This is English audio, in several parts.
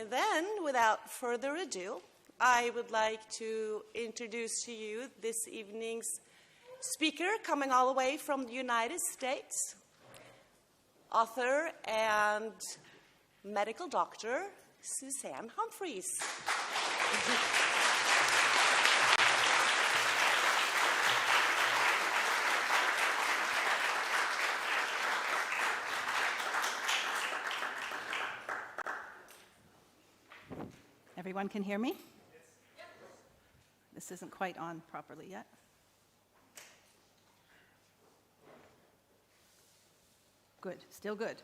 And then, without further ado, I would like to introduce to you this evening's speaker, coming all the way from the United States, author and medical doctor, Suzanne Humphries. Everyone can hear me? This isn't quite on properly yet. Good, still good.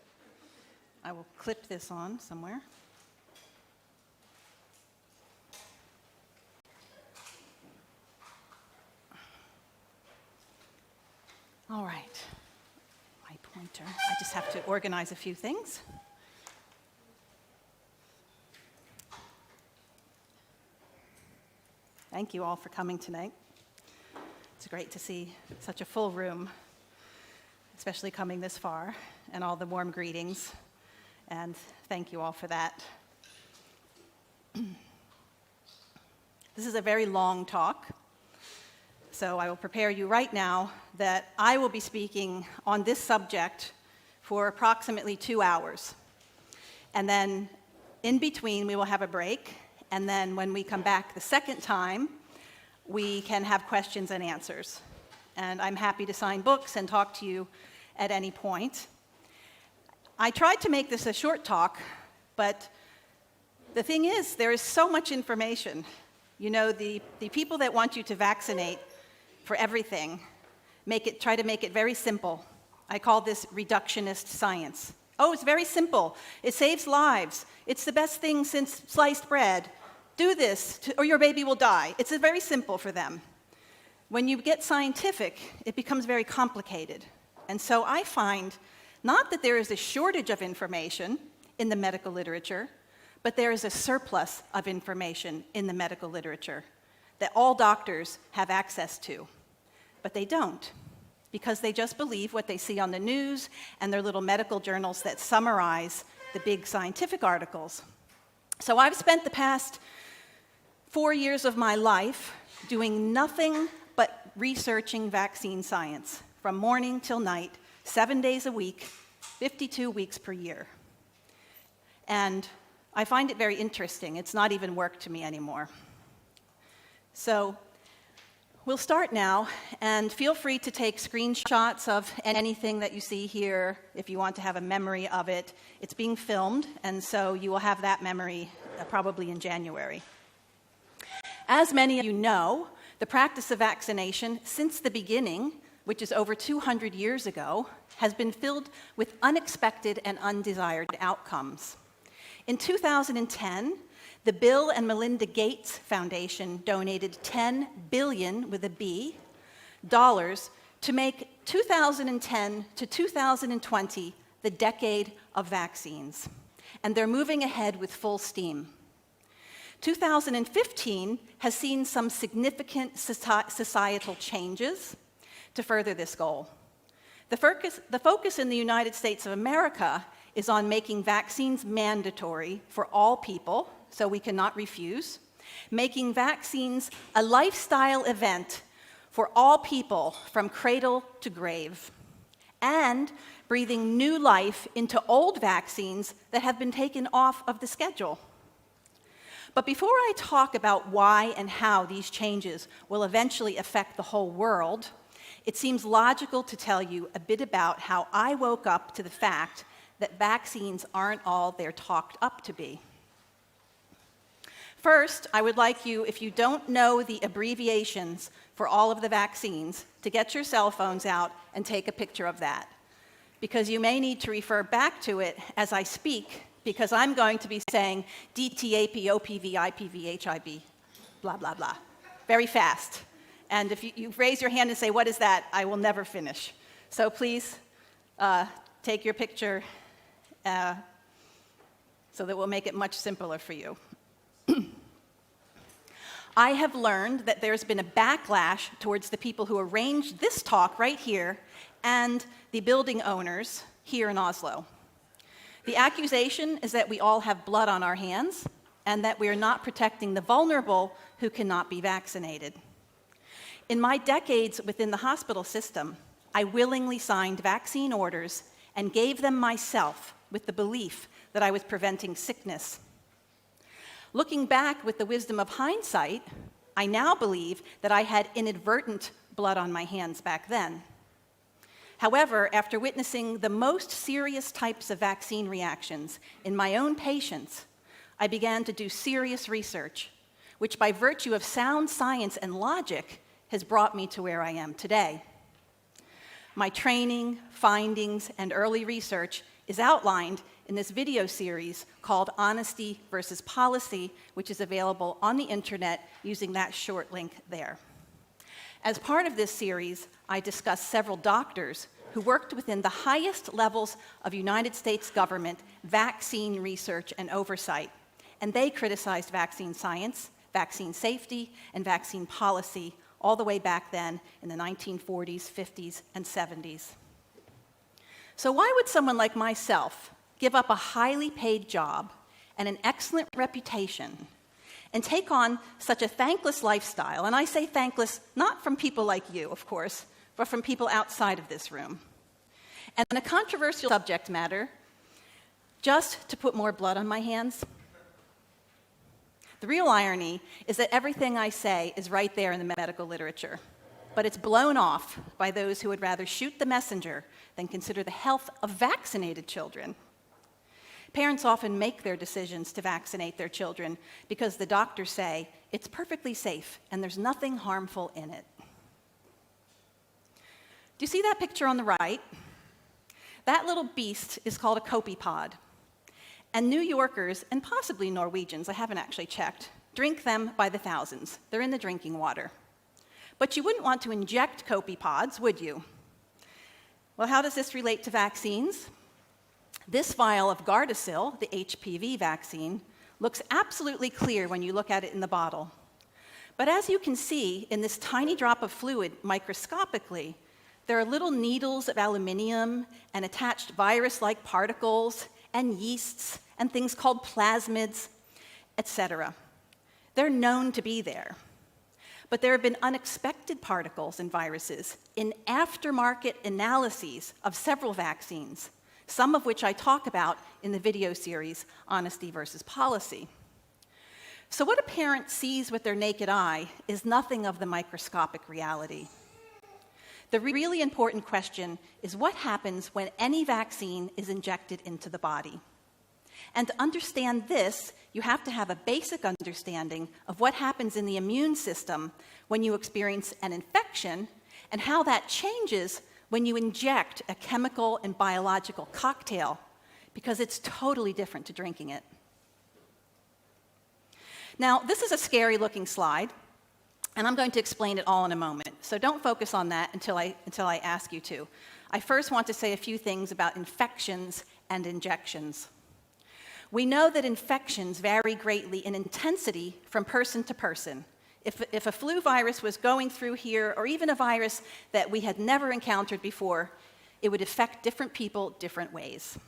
I will clip this on somewhere. All right, my pointer. I just have to organize a few things. Thank you all for coming tonight. It's great to see such a full room, especially coming this far, and all the warm greetings, and thank you all for that. This is a very long talk, so I will prepare you right now that I will be speaking on this subject for approximately 2 hours. And then in between, we will have a break. And then when we come back the second time, we can have questions and answers. And I'm happy to sign books and talk to you at any point. I tried to make this a short talk, but the thing is, there is so much information. You know, the people that want you to vaccinate for everything try to make it very simple. I call this reductionist science. Oh, it's very simple. It saves lives. It's the best thing since sliced bread. Do this, or your baby will die. It's very simple for them. When you get scientific, it becomes very complicated. And so I find not that there is a shortage of information in the medical literature, but there is a surplus of information in the medical literature that all doctors have access to. But they don't, because they just believe what they see on the news and their little medical journals that summarize the big scientific articles. So I've spent the past 4 years of my life doing nothing but researching vaccine science from morning till night, 7 days a week, 52 weeks per year. And I find it very interesting. It's not even work to me anymore. So we'll start now, and feel free to take screenshots of anything that you see here if you want to have a memory of it. It's being filmed, and so you will have that memory probably in January. As many of you know, the practice of vaccination since the beginning, which is over 200 years ago, has been filled with unexpected and undesired outcomes. In 2010, the Bill and Melinda Gates Foundation donated $10 billion, with a B, dollars to make 2010 to 2020 the decade of vaccines. And they're moving ahead with full steam. 2015 has seen some significant societal changes to further this goal. The focus in the United States of America is on making vaccines mandatory for all people, so we cannot refuse, making vaccines a lifestyle event for all people from cradle to grave, and breathing new life into old vaccines that have been taken off of the schedule. But before I talk about why and how these changes will eventually affect the whole world, it seems logical to tell you a bit about how I woke up to the fact that vaccines aren't all they're talked up to be. First, I would like you, if you don't know the abbreviations for all of the vaccines, to get your cell phones out and take a picture of that, because you may need to refer back to it as I speak, because I'm going to be saying DTAP, OPV, IPV, HIV, blah, blah, blah, very fast. And if you raise your hand and say, what is that? I will never finish. So please take your picture so that we'll make it much simpler for you. I have learned that there's been a backlash towards the people who arranged this talk right here and the building owners here in Oslo. The accusation is that we all have blood on our hands and that we are not protecting the vulnerable who cannot be vaccinated. In my decades within the hospital system, I willingly signed vaccine orders and gave them myself with the belief that I was preventing sickness. Looking back with the wisdom of hindsight, I now believe that I had inadvertent blood on my hands back then. However, after witnessing the most serious types of vaccine reactions in my own patients, I began to do serious research, which by virtue of sound science and logic has brought me to where I am today. My training, findings, and early research is outlined in this video series called Honesty versus Policy, which is available on the internet using that short link there. As part of this series, I discuss several doctors who worked within the highest levels of United States government vaccine research and oversight, and they criticized vaccine science, vaccine safety, and vaccine policy all the way back then in the 1940s, 50s, and 70s. So why would someone like myself give up a highly paid job and an excellent reputation and take on such a thankless lifestyle? And I say thankless not from people like you, of course, but from people outside of this room. And a controversial subject matter, just to put more blood on my hands. The real irony is that everything I say is right there in the medical literature, but it's blown off by those who would rather shoot the messenger than consider the health of vaccinated children. Parents often make their decisions to vaccinate their children because the doctors say it's perfectly safe and there's nothing harmful in it. Do you see that picture on the right? That little beast is called a copepod. And New Yorkers, and possibly Norwegians, I haven't actually checked, drink them by the thousands. They're in the drinking water. But you wouldn't want to inject copepods, would you? Well, how does this relate to vaccines? This vial of Gardasil, the HPV vaccine, looks absolutely clear when you look at it in the bottle. But as you can see in this tiny drop of fluid microscopically, there are little needles of aluminium and attached virus-like particles and yeasts and things called plasmids, etc. They're known to be there. But there have been unexpected particles and viruses in aftermarket analyses of several vaccines, some of which I talk about in the video series, Honesty versus Policy. So what a parent sees with their naked eye is nothing of the microscopic reality. The really important question is what happens when any vaccine is injected into the body. And to understand this, you have to have a basic understanding of what happens in the immune system when you experience an infection and how that changes when you inject a chemical and biological cocktail, because it's totally different to drinking it. Now, this is a scary-looking slide, and I'm going to explain it all in a moment. So don't focus on that until I ask you to. I first want to say a few things about infections and injections. We know that infections vary greatly in intensity from person to person. If a flu virus was going through here, or even a virus that we had never encountered before, it would affect different people different ways.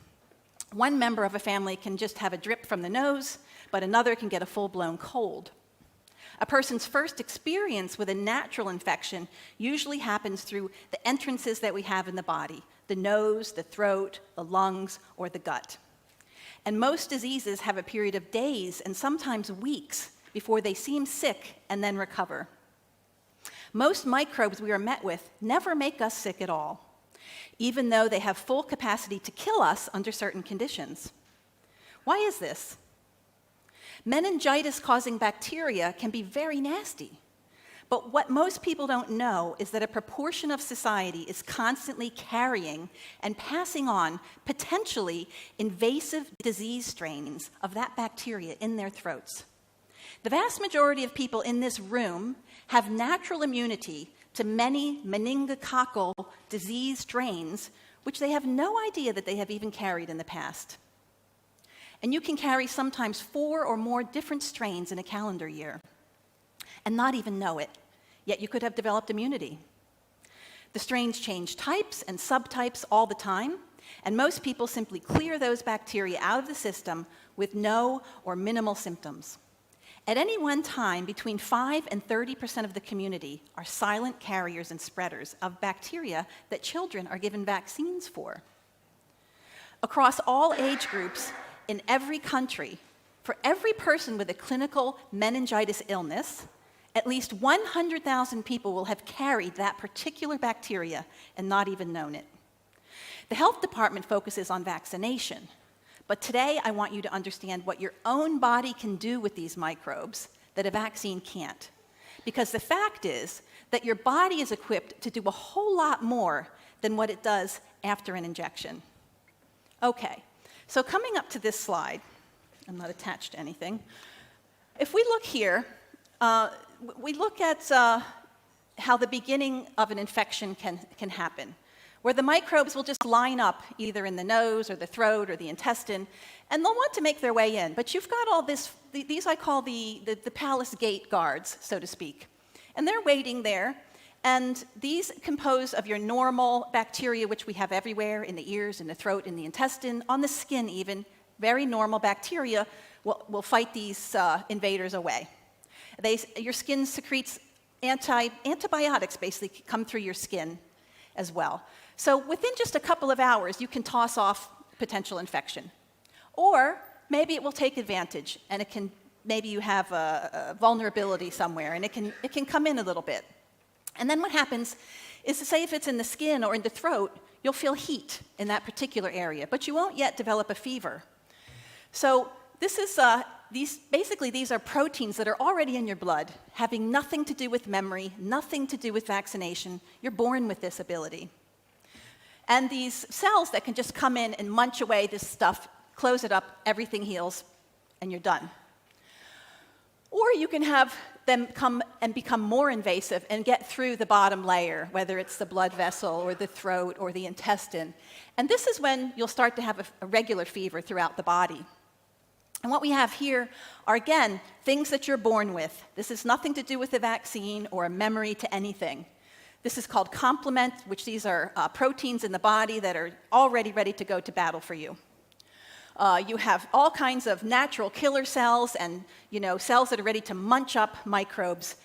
One member of a family can just have a drip from the nose, but another can get a full-blown cold. A person's first experience with a natural infection usually happens through the entrances that we have in the body, the nose, the throat, the lungs, or the gut. And most diseases have a period of days and sometimes weeks before they seem sick and then recover. Most microbes we are met with never make us sick at all, even though they have full capacity to kill us under certain conditions. Why is this? Meningitis-causing bacteria can be very nasty. But what most people don't know is that a proportion of society is constantly carrying and passing on potentially invasive disease strains of that bacteria in their throats. The vast majority of people in this room have natural immunity to many meningococcal disease strains, which they have no idea that they have even carried in the past. And you can carry sometimes 4 or more different strains in a calendar year and not even know it, yet you could have developed immunity. The strains change types and subtypes all the time, And most people simply clear those bacteria out of the system with no or minimal symptoms. At any one time, between 5 and 30% of the community are silent carriers and spreaders of bacteria that children are given vaccines for. Across all age groups in every country, for every person with a clinical meningitis illness, at least 100,000 people will have carried that particular bacteria and not even known it. The health department focuses on vaccination, but today I want you to understand what your own body can do with these microbes that a vaccine can't. Because the fact is that your body is equipped to do a whole lot more than what it does after an injection. Okay, so coming up to this slide, I'm not attached to anything. If we look here, we look at how the beginning of an infection can happen, where the microbes will just line up either in the nose or the throat or the intestine, and they'll want to make their way in. But you've got all this, these I call the palace gate guards, so to speak. And they're waiting there, and these compose of your normal bacteria, which we have everywhere, in the ears, in the throat, in the intestine, on the skin even. Very normal bacteria will fight these invaders away. Your skin secretes antibiotics, basically, come through your skin as well. So within just a couple of hours, you can toss off potential infection. Or maybe it will take advantage, and maybe you have a vulnerability somewhere, and it can come in a little bit. And then what happens is, to say if it's in the skin or in the throat, you'll feel heat in that particular area, but you won't yet develop a fever. So this is, these are proteins that are already in your blood, having nothing to do with memory, nothing to do with vaccination. You're born with this ability. And these cells that can just come in and munch away this stuff, close it up, everything heals, and you're done. Or you can have them come and become more invasive and get through the bottom layer, whether it's the blood vessel or the throat or the intestine. And this is when you'll start to have a regular fever throughout the body. And what we have here are, again, things that you're born with. This has nothing to do with a vaccine or a memory to anything. This is called complement, which these are proteins in the body that are already ready to go to battle for you. You have all kinds of natural killer cells and cells that are ready to munch up microbes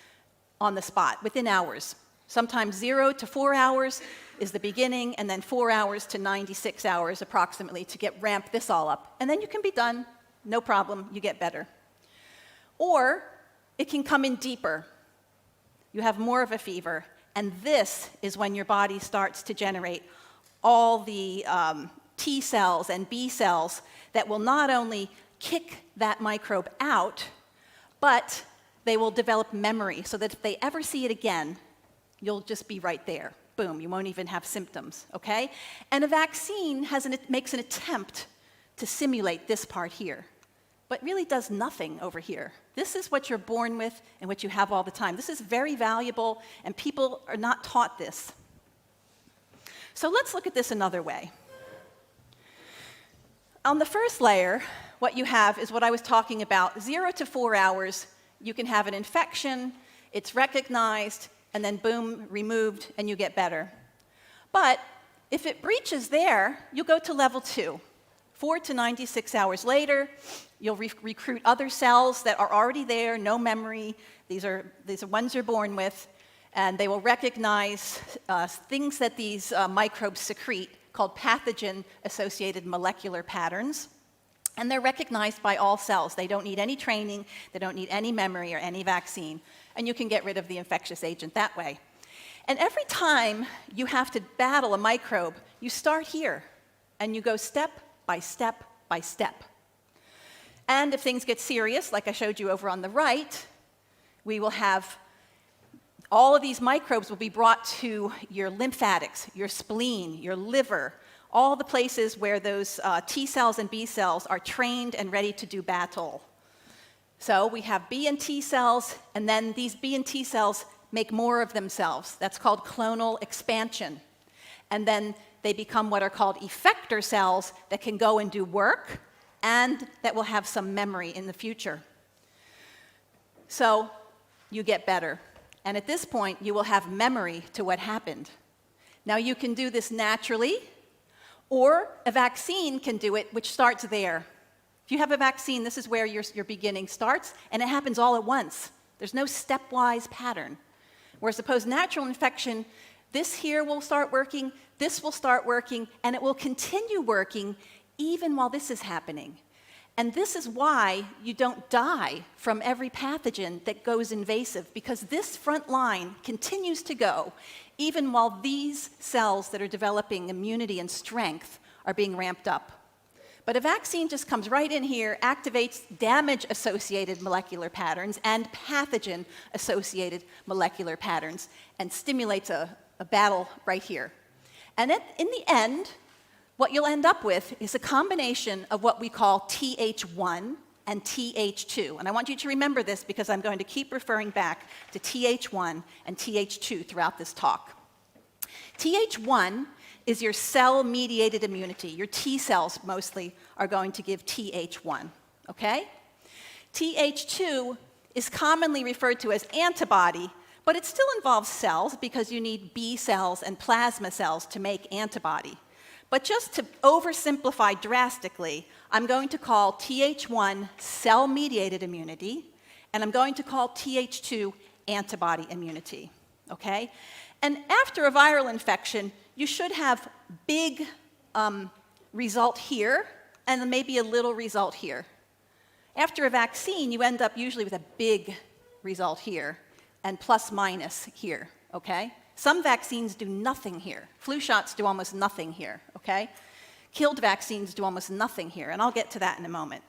on the spot within hours. Sometimes 0 to 4 hours is the beginning, and then 4 hours to 96 hours approximately to ramp this all up. And then you can be done, no problem, you get better. Or it can come in deeper. You have more of a fever, and this is when your body starts to generate all the T cells and B cells that will not only kick that microbe out, but they will develop memory so that if they ever see it again, you'll just be right there. Boom, you won't even have symptoms, okay? And a vaccine makes an attempt to simulate this part here, but really does nothing over here. This is what you're born with and what you have all the time. This is very valuable, and people are not taught this. So let's look at this another way. On the first layer, what you have is what I was talking about. 0 to 4 hours, you can have an infection, it's recognized, and then boom, removed, and you get better. But if it breaches there, you'll go to level 2. 4 to 96 hours later, you'll recruit other cells that are already there, no memory. These are ones you're born with, and they will recognize things that these microbes secrete, called pathogen-associated molecular patterns, and they're recognized by all cells. They don't need any training, they don't need any memory or any vaccine, and you can get rid of the infectious agent that way. And every time you have to battle a microbe, you start here, and you go step by step by step. And if things get serious, like I showed you over on the right, we will have all of these microbes will be brought to your lymphatics, your spleen, your liver, all the places where those T cells and B cells are trained and ready to do battle. So we have B and T cells, and then these B and T cells make more of themselves. That's called clonal expansion. And then they become what are called effector cells that can go and do work and that will have some memory in the future. So you get better. And at this point, you will have memory to what happened. Now, you can do this naturally, Or a vaccine can do it, which starts there. If you have a vaccine, this is where your beginning starts, and it happens all at once. There's no stepwise pattern. Whereas suppose natural infection, this here will start working, this will start working, and it will continue working even while this is happening. And this is why you don't die from every pathogen that goes invasive, because this front line continues to go even while these cells that are developing immunity and strength are being ramped up. But a vaccine just comes right in here, activates damage-associated molecular patterns and pathogen-associated molecular patterns, and stimulates a battle right here. And in the end, what you'll end up with is a combination of what we call Th1 and Th2. And I want you to remember this because I'm going to keep referring back to Th1 and Th2 throughout this talk. Th1 is your cell-mediated immunity. Your T cells mostly are going to give Th1, okay? Th2 is commonly referred to as antibody, but it still involves cells because you need B cells and plasma cells to make antibody. But just to oversimplify drastically, I'm going to call Th1 cell-mediated immunity, and I'm going to call Th2 antibody immunity, okay? And after a viral infection, you should have big result here, and then maybe a little result here. After a vaccine, you end up usually with a big result here, and plus minus here, okay? Some vaccines do nothing here. Flu shots do almost nothing here, okay? Killed vaccines do almost nothing here, and I'll get to that in a moment.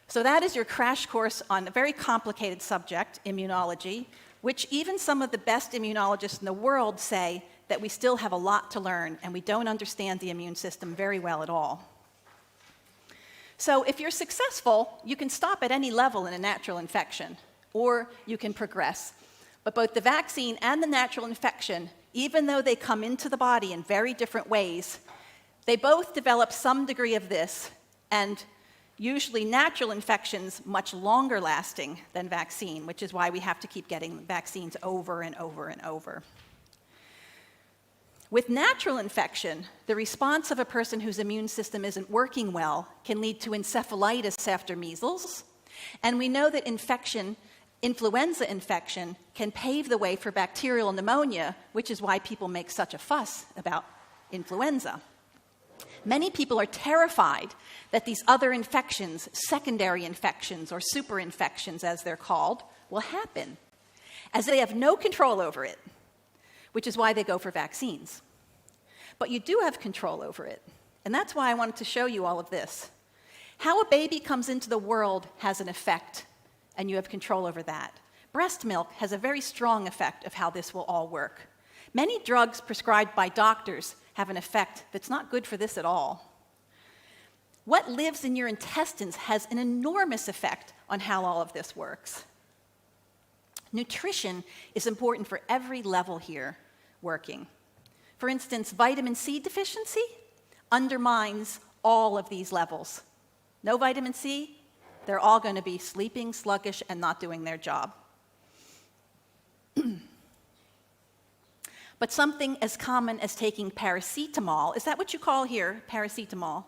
So that is your crash course on a very complicated subject, immunology, which even some of the best immunologists in the world say that we still have a lot to learn, and we don't understand the immune system very well at all. So if you're successful, you can stop at any level in a natural infection, or you can progress. But both the vaccine and the natural infection, even though they come into the body in very different ways, they both develop some degree of this, and usually natural infections much longer lasting than vaccine, which is why we have to keep getting vaccines over and over and over. With natural infection, the response of a person whose immune system isn't working well can lead to encephalitis after measles, and we know that influenza infection can pave the way for bacterial pneumonia, which is why people make such a fuss about influenza. Many people are terrified that these other infections, secondary infections or superinfections as they're called, will happen, as they have no control over it, which is why they go for vaccines. But you do have control over it, and that's why I wanted to show you all of this. How a baby comes into the world has an effect, and you have control over that. Breast milk has a very strong effect of how this will all work. Many drugs prescribed by doctors have an effect that's not good for this at all. What lives in your intestines has an enormous effect on how all of this works. Nutrition is important for every level here working. For instance, vitamin C deficiency undermines all of these levels. No vitamin C, they're all going to be sleeping, sluggish, and not doing their job. But something as common as taking paracetamol, is that what you call here, paracetamol?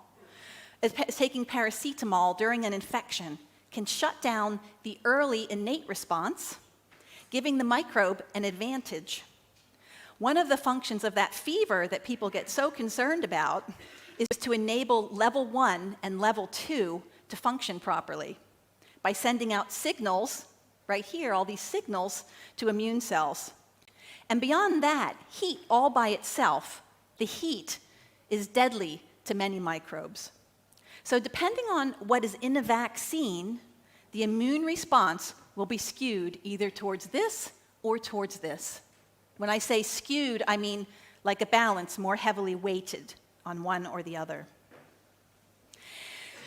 Taking paracetamol during an infection can shut down the early innate response, giving the microbe an advantage. One of the functions of that fever that people get so concerned about is to enable level 1 and level 2 to function properly by sending out signals, right here, all these signals to immune cells. And beyond that, heat all by itself, the heat is deadly to many microbes. So depending on what is in a vaccine, the immune response will be skewed either towards this or towards this. When I say skewed, I mean like a balance, more heavily weighted on one or the other.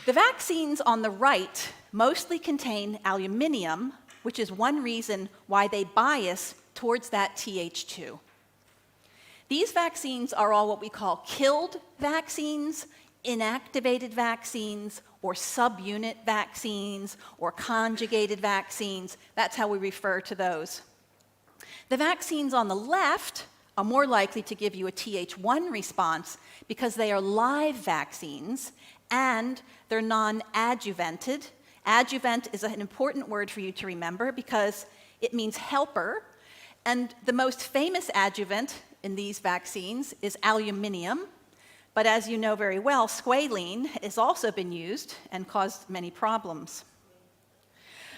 The vaccines on the right mostly contain aluminium, which is one reason why they bias towards that Th2. These vaccines are all what we call killed vaccines, inactivated vaccines, or subunit vaccines, or conjugated vaccines. That's how we refer to those. The vaccines on the left are more likely to give you a Th1 response because they are live vaccines and they're non-adjuvanted. Adjuvant is an important word for you to remember because it means helper, and the most famous adjuvant in these vaccines is aluminium, but as you know very well, squalene has also been used and caused many problems.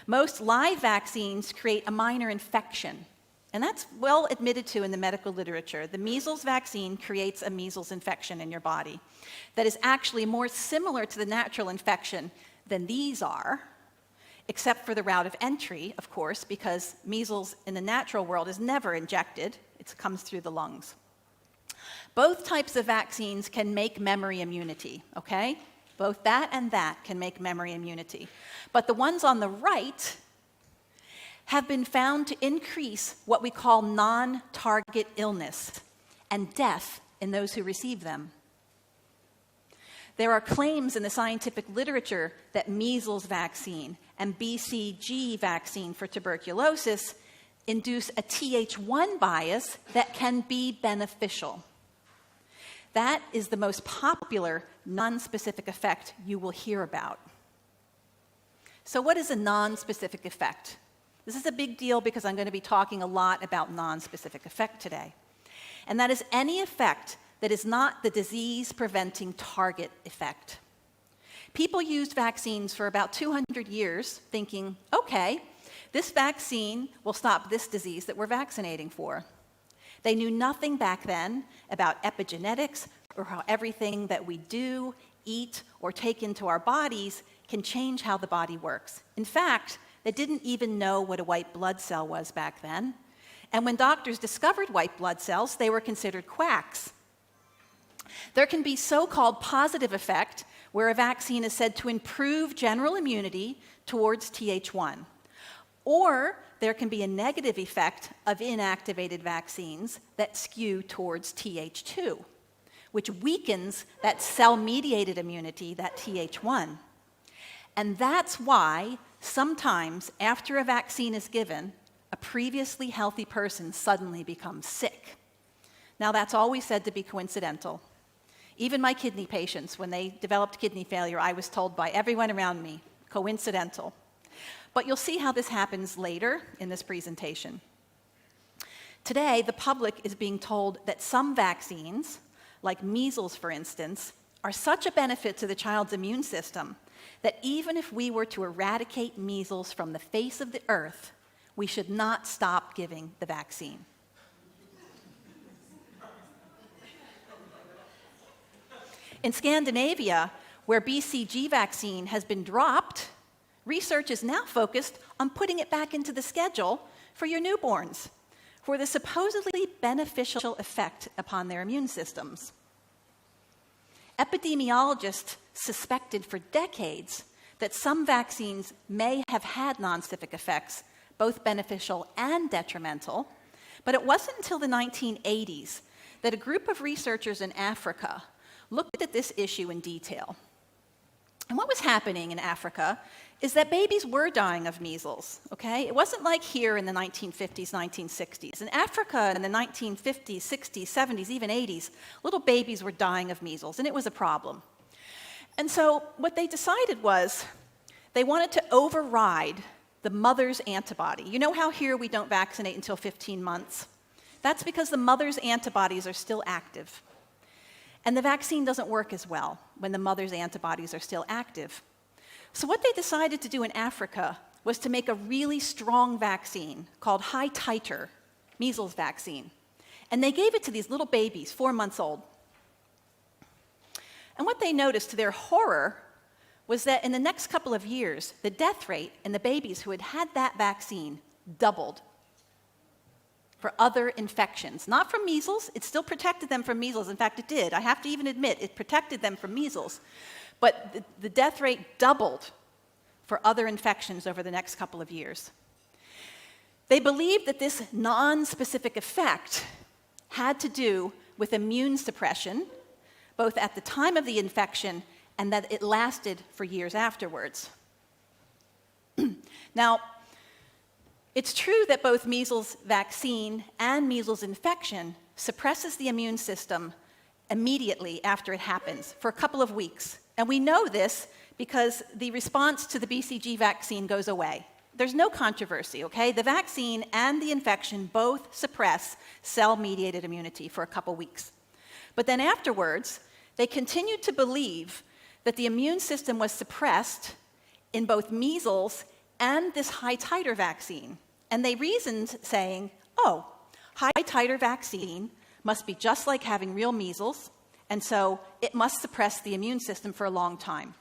Most live vaccines create a minor infection, and that's well admitted to in the medical literature. The measles vaccine creates a measles infection in your body that is actually more similar to the natural infection than these are, except for the route of entry, of course, because measles in the natural world is never injected. It comes through the lungs. Both types of vaccines can make memory immunity, okay? Both that and that can make memory immunity. But the ones on the right have been found to increase what we call non-target illness and death in those who receive them. There are claims in the scientific literature that measles vaccine and BCG vaccine for tuberculosis induce a Th1 bias that can be beneficial. That is the most popular non-specific effect you will hear about. So what is a non-specific effect? This is a big deal because I'm going to be talking a lot about non-specific effect today. And that is any effect that is not the disease-preventing target effect. People used vaccines for about 200 years thinking, okay, this vaccine will stop this disease that we're vaccinating for. They knew nothing back then about epigenetics or how everything that we do, eat, or take into our bodies can change how the body works. In fact, they didn't even know what a white blood cell was back then. And when doctors discovered white blood cells, they were considered quacks. There can be so-called positive effect where a vaccine is said to improve general immunity towards Th1. Or there can be a negative effect of inactivated vaccines that skew towards Th2, which weakens that cell-mediated immunity, that Th1. And that's why sometimes after a vaccine is given, a previously healthy person suddenly becomes sick. Now that's always said to be coincidental. Even my kidney patients, when they developed kidney failure, I was told by everyone around me, coincidental. But you'll see how this happens later in this presentation. Today, the public is being told that some vaccines, like measles for instance, are such a benefit to the child's immune system that even if we were to eradicate measles from the face of the earth, we should not stop giving the vaccine. In Scandinavia, where BCG vaccine has been dropped, research is now focused on putting it back into the schedule for your newborns for the supposedly beneficial effect upon their immune systems. Epidemiologists suspected for decades that some vaccines may have had non-specific effects, both beneficial and detrimental, but it wasn't until the 1980s that a group of researchers in Africa looked at this issue in detail. And what was happening in Africa is that babies were dying of measles, okay? It wasn't like here in the 1950s, 1960s. In Africa in the 1950s, 60s, 70s, even 80s, little babies were dying of measles, and it was a problem. And so what they decided was they wanted to override the mother's antibody. You know how here we don't vaccinate until 15 months? That's because the mother's antibodies are still active. And the vaccine doesn't work as well when the mother's antibodies are still active. So what they decided to do in Africa was to make a really strong vaccine called high titer measles vaccine. And they gave it to these little babies, 4 months old. And what they noticed to their horror was that in the next couple of years, the death rate in the babies who had had that vaccine doubled for other infections. Not from measles, it still protected them from measles. In fact, it did. I have to even admit, it protected them from measles. But the death rate doubled for other infections over the next couple of years. They believed that this non-specific effect had to do with immune suppression, both at the time of the infection and that it lasted for years afterwards. Now, it's true that both measles vaccine and measles infection suppresses the immune system immediately after it happens for a couple of weeks. And we know this because the response to the BCG vaccine goes away. There's no controversy, okay? The vaccine and the infection both suppress cell-mediated immunity for a couple weeks. But then afterwards, they continued to believe that the immune system was suppressed in both measles and this high-titer vaccine. And they reasoned saying, oh, high-titer vaccine must be just like having real measles, and so it must suppress the immune system for a long time.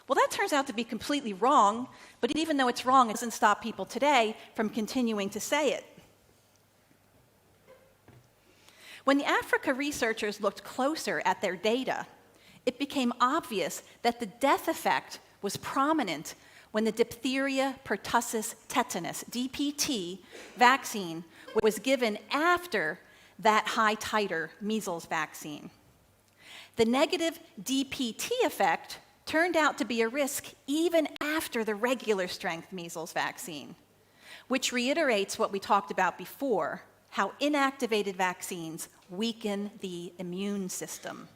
Well, that turns out to be completely wrong, but even though it's wrong, it doesn't stop people today from continuing to say it. When the Africa researchers looked closer at their data, it became obvious that the death effect was prominent when the diphtheria, pertussis, tetanus, DPT, vaccine was given after that high-titer measles vaccine. The negative DPT effect turned out to be a risk even after the regular strength measles vaccine, which reiterates what we talked about before, how inactivated vaccines weaken the immune system.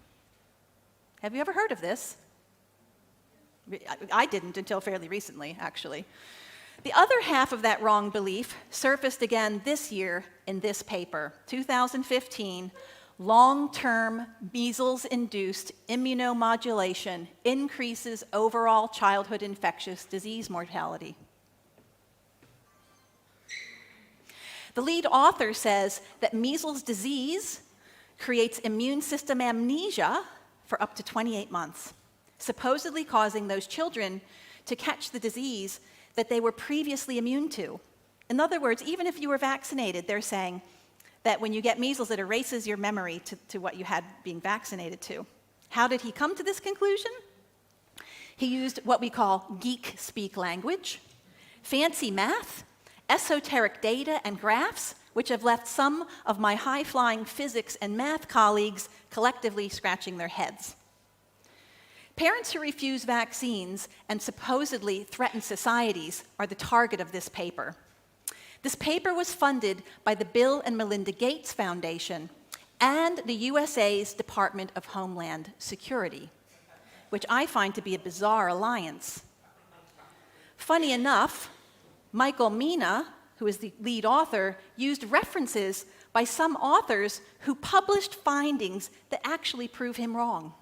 Have you ever heard of this? I didn't until fairly recently, actually. The other half of that wrong belief surfaced again this year in this paper, 2015, Long-term measles-induced immunomodulation increases overall childhood infectious disease mortality. The lead author says that measles disease creates immune system amnesia for up to 28 months, supposedly causing those children to catch the disease that they were previously immune to. In other words, even if you were vaccinated, they're saying that when you get measles, it erases your memory to what you had being vaccinated to. How did he come to this conclusion? He used what we call geek speak language, fancy math, esoteric data and graphs, which have left some of my high-flying physics and math colleagues collectively scratching their heads. Parents who refuse vaccines and supposedly threaten societies are the target of this paper. This paper was funded by the Bill and Melinda Gates Foundation and the USA's Department of Homeland Security, which I find to be a bizarre alliance. Funny enough, Michael Mina, who is the lead author, used references by some authors who published findings that actually prove him wrong.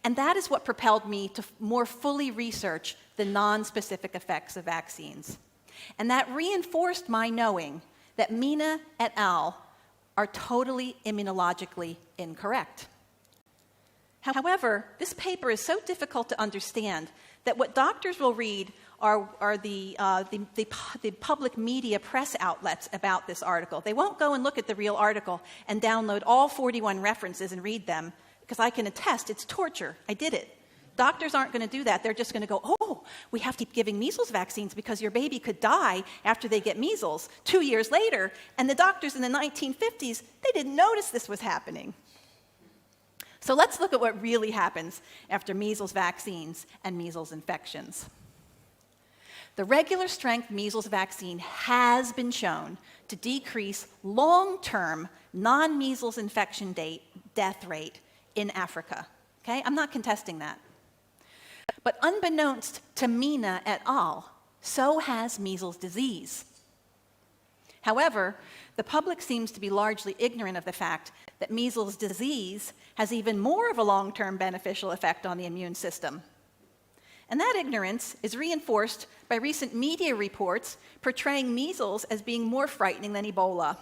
And that is what propelled me to more fully research the non-specific effects of vaccines. And that reinforced my knowing that Mina et al. Are totally immunologically incorrect. However, this paper is so difficult to understand that what doctors will read are the public media press outlets about this article. They won't go and look at the real article and download all 41 references and read them, because I can attest it's torture. I did it. Doctors aren't going to do that. They're just going to go, oh, we have to keep giving measles vaccines because your baby could die after they get measles 2 years later. And the doctors in the 1950s, they didn't notice this was happening. So let's look at what really happens after measles vaccines and measles infections. The regular strength measles vaccine has been shown to decrease long-term non-measles infection death rate in Africa. Okay? I'm not contesting that. But unbeknownst to Mina et al., so has measles disease. However, the public seems to be largely ignorant of the fact that measles disease has even more of a long-term beneficial effect on the immune system. And that ignorance is reinforced by recent media reports portraying measles as being more frightening than Ebola.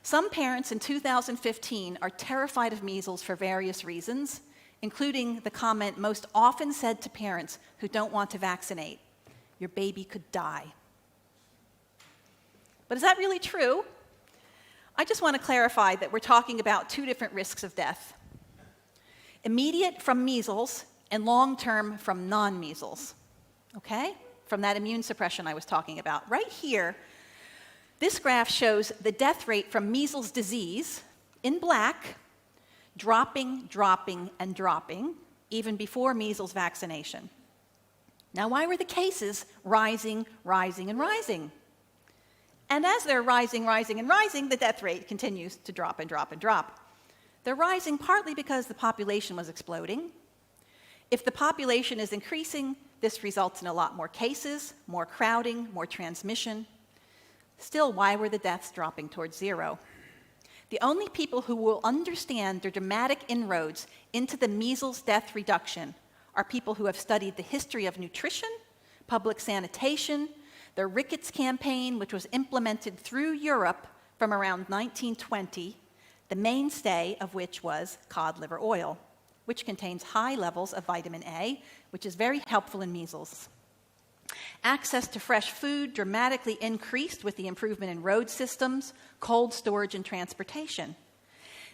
Some parents in 2015 are terrified of measles for various reasons, including the comment most often said to parents who don't want to vaccinate: your baby could die. But is that really true? I just want to clarify that we're talking about two different risks of death: immediate from measles and long-term from non-measles, okay? From that immune suppression I was talking about. Right here, this graph shows the death rate from measles disease in black, dropping, dropping, and dropping, even before measles vaccination. Now, why were the cases rising, rising, and rising? And as they're rising, and rising, the death rate continues to drop and drop and drop. They're rising partly because the population was exploding. If the population is increasing, this results in a lot more cases, more crowding, more transmission. Still, why were the deaths dropping towards zero? The only people who will understand the dramatic inroads into the measles death reduction are people who have studied the history of nutrition, public sanitation, the rickets campaign, which was implemented through Europe from around 1920, the mainstay of which was cod liver oil, which contains high levels of vitamin A, which is very helpful in measles. Access to fresh food dramatically increased with the improvement in road systems, cold storage, and transportation.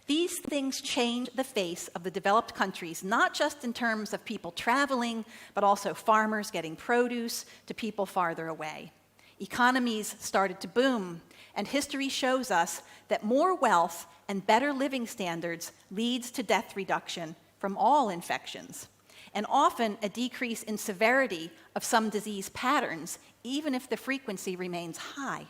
These things changed the face of the developed countries, not just in terms of people traveling, but also farmers getting produce to people farther away. Economies started to boom, and history shows us that more wealth and better living standards leads to death reduction from all infections, and often a decrease in severity of some disease patterns, even if the frequency remains high.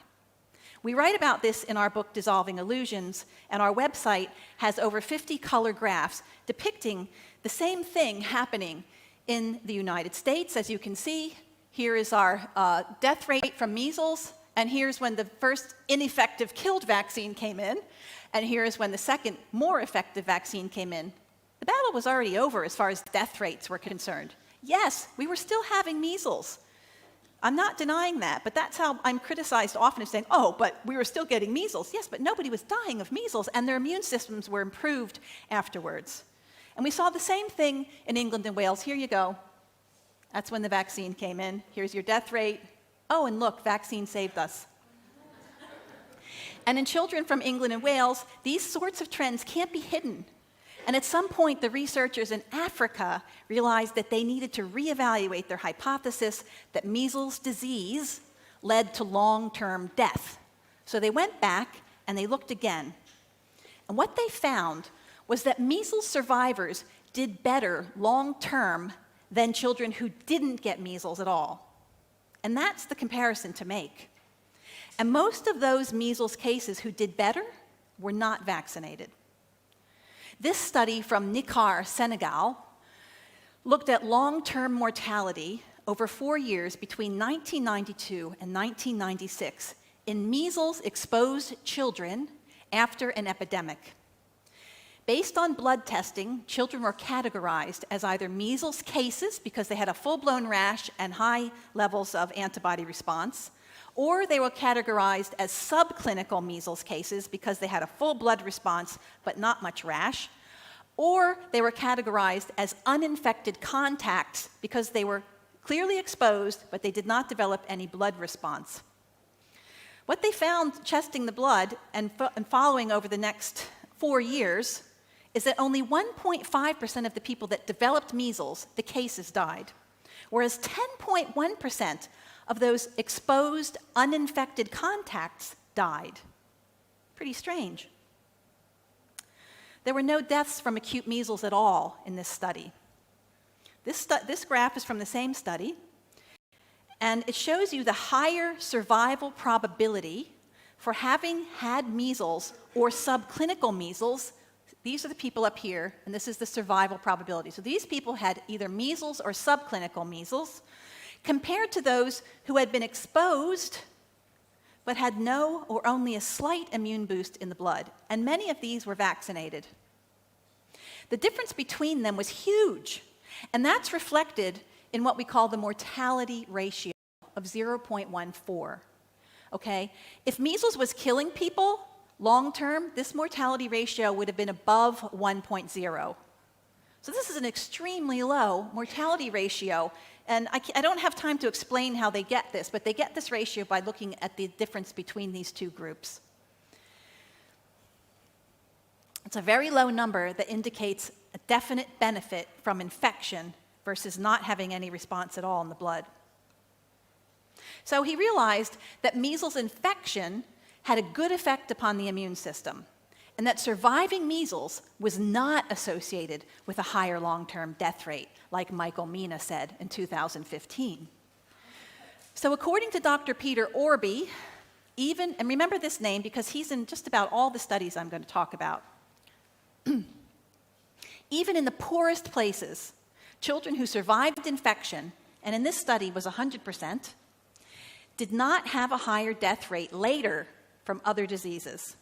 We write about this in our book, Dissolving Illusions, and our website has over 50 color graphs depicting the same thing happening in the United States. As you can see, here is our death rate from measles, and here's when the first ineffective killed vaccine came in, and here's when the second, more effective vaccine came in. The battle was already over as far as death rates were concerned. Yes, we were still having measles. I'm not denying that, but that's how I'm criticized often, as saying, oh, but we were still getting measles. Yes, but nobody was dying of measles, and their immune systems were improved afterwards. And we saw the same thing in England and Wales. Here you go. That's when the vaccine came in. Here's your death rate. Oh, and look, vaccine saved us. And in children from England and Wales, these sorts of trends can't be hidden. And at some point, the researchers in Africa realized that they needed to reevaluate their hypothesis that measles disease led to long-term death. So they went back and they looked again. And what they found was that measles survivors did better long-term than children who didn't get measles at all. And that's the comparison to make. And most of those measles cases who did better were not vaccinated. This study from Nikar, Senegal, looked at long-term mortality over 4 years between 1992 and 1996 in measles-exposed children after an epidemic. Based on blood testing, children were categorized as either measles cases because they had a full-blown rash and high levels of antibody response, or they were categorized as subclinical measles cases because they had a full blood response but not much rash, or they were categorized as uninfected contacts because they were clearly exposed but they did not develop any blood response. What they found testing the blood and following over the next 4 years is that only 1.5% of the people that developed measles, the cases, died, whereas 10.1% of those exposed, uninfected contacts died. Pretty strange. There were no deaths from acute measles at all in this study. This graph is from the same study, and it shows you the higher survival probability for having had measles or subclinical measles. These are the people up here, and this is the survival probability. So these people had either measles or subclinical measles, compared to those who had been exposed but had no or only a slight immune boost in the blood, and many of these were vaccinated. The difference between them was huge, and that's reflected in what we call the mortality ratio of 0.14. Okay? If measles was killing people long-term, this mortality ratio would have been above 1.0. So this is an extremely low mortality ratio, and I don't have time to explain how they get this, but they get this ratio by looking at the difference between these two groups. It's a very low number that indicates a definite benefit from infection versus not having any response at all in the blood. So he realized that measles infection had a good effect upon the immune system, and that surviving measles was not associated with a higher long-term death rate, like Michael Mina said in 2015. So according to Dr. Peter Orby, even, and remember this name because he's in just about all the studies I'm going to talk about. Even in the poorest places, children who survived infection, and in this study was 100%, did not have a higher death rate later from other diseases.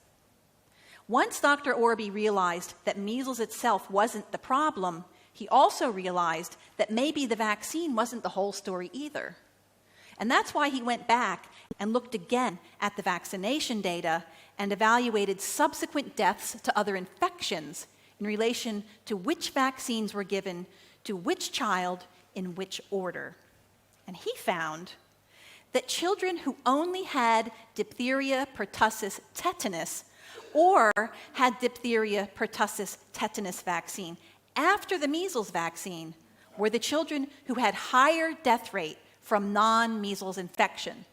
Once Dr. Orby realized that measles itself wasn't the problem, he also realized that maybe the vaccine wasn't the whole story either. And that's why he went back and looked again at the vaccination data and evaluated subsequent deaths to other infections in relation to which vaccines were given to which child in which order. And he found that children who only had diphtheria, pertussis, tetanus, or had diphtheria, pertussis, tetanus vaccine after the measles vaccine were the children who had higher death rate from non-measles infection.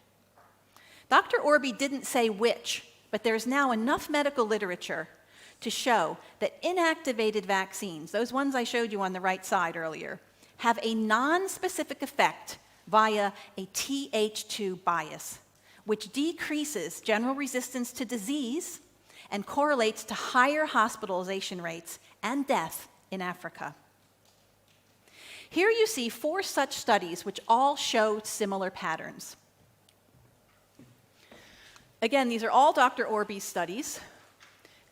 Dr. Orby didn't say which, but there's now enough medical literature to show that inactivated vaccines, those ones I showed you on the right side earlier, have a non-specific effect via a Th2 bias, which decreases general resistance to disease and correlates to higher hospitalization rates and death in Africa. Here you see 4 such studies which all show similar patterns. Again, these are all Dr. Orby's studies,